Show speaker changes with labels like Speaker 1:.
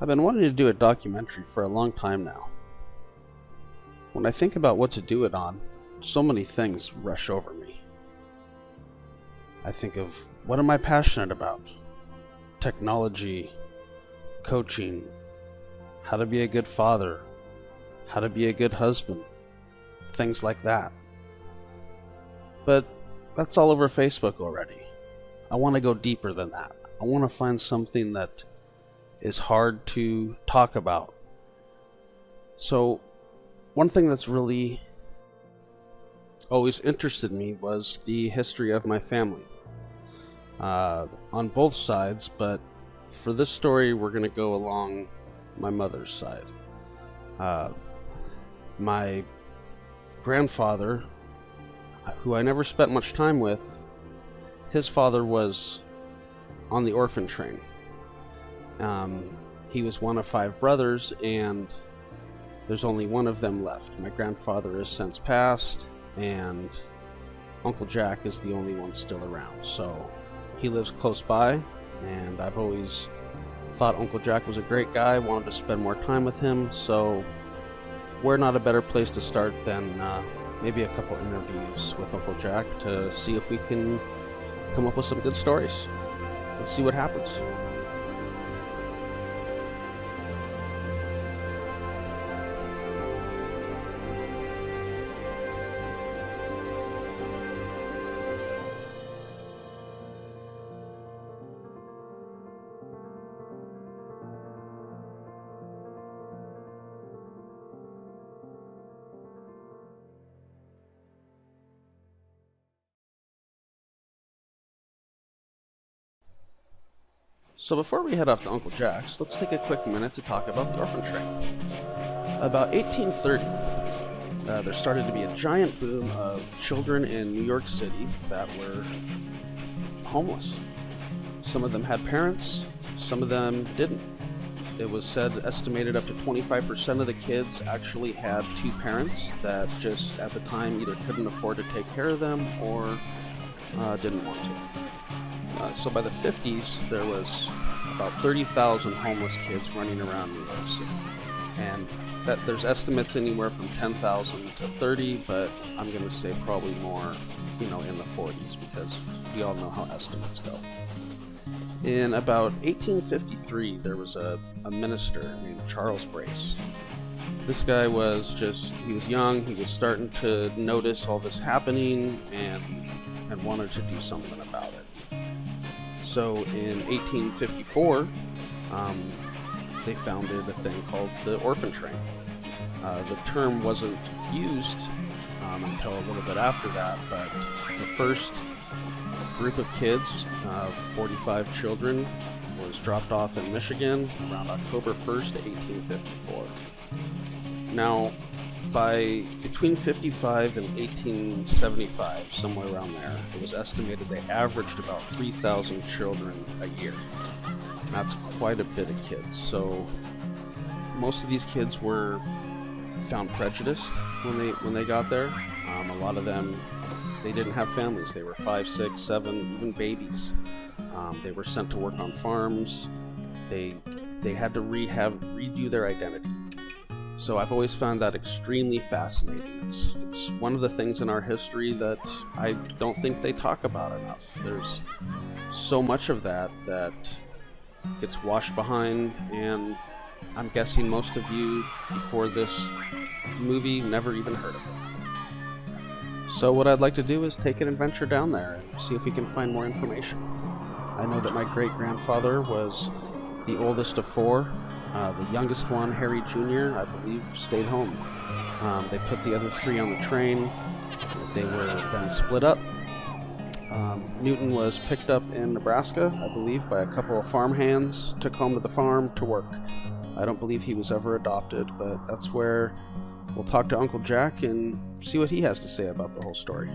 Speaker 1: I've been wanting to do a documentary for a long time now. When I think about what to do it on, so many things rush over me. I think of what am I passionate about? Technology, coaching, how to be a good father, how to be a good husband, things like that. But that's all over Facebook already. I want to go deeper than that. I want to find something that is hard to talk about. So, one thing that's really always interested me was the history of my family. On both sides, but for this story, we're going to go along my mother's side. My grandfather, who I never spent much time with, his father was on the orphan train. He was one of 5 brothers, and there's only one of them left. My grandfather has since passed, and Uncle Jack is the only one still around. So he lives close by, and I've always thought Uncle Jack was a great guy, wanted to spend more time with him, so where not a better place to start than maybe a couple interviews with Uncle Jack to see if we can come up with some good stories. Let's see what happens. So before we head off to Uncle Jack's, let's take a quick minute to talk about the orphan train. About 1830, there started to be a giant boom of children in New York City that were homeless. Some of them had parents, some of them didn't. It was estimated up to 25% of the kids actually had 2 parents that just at the time either couldn't afford to take care of them or didn't want to. So by the 50s, there was about 30,000 homeless kids running around New York City. And there's estimates anywhere from 10,000 to 30, but I'm going to say probably more, in the 40s, because we all know how estimates go. In about 1853, there was a minister named Charles Brace. This guy he was young, he was starting to notice all this happening and wanted to do something about it. So in 1854, they founded a thing called the Orphan Train. The term wasn't used until a little bit after that, but the first group of kids, 45 children, was dropped off in Michigan around October 1st, 1854. Now, by between 55 and 1875, somewhere around there, it was estimated they averaged about 3,000 children a year. That's quite a bit of kids. So most of these kids were found prejudiced when they got there. A lot of them, they didn't have families. They were 5, 6, 7, even babies. They were sent to work on farms. They had to redo their identity. So I've always found that extremely fascinating. It's one of the things in our history that I don't think they talk about enough. There's so much of that gets washed behind, and I'm guessing most of you before this movie never even heard of it. So what I'd like to do is take an adventure down there and see if we can find more information. I know that my great-grandfather was the oldest of 4. The youngest one, Harry Jr., I believe, stayed home. They put the other 3 on the train. They were then split up. Newton was picked up in Nebraska, I believe, by a couple of farmhands, took home to the farm to work. I don't believe he was ever adopted, but that's where we'll talk to Uncle Jack and see what he has to say about the whole story.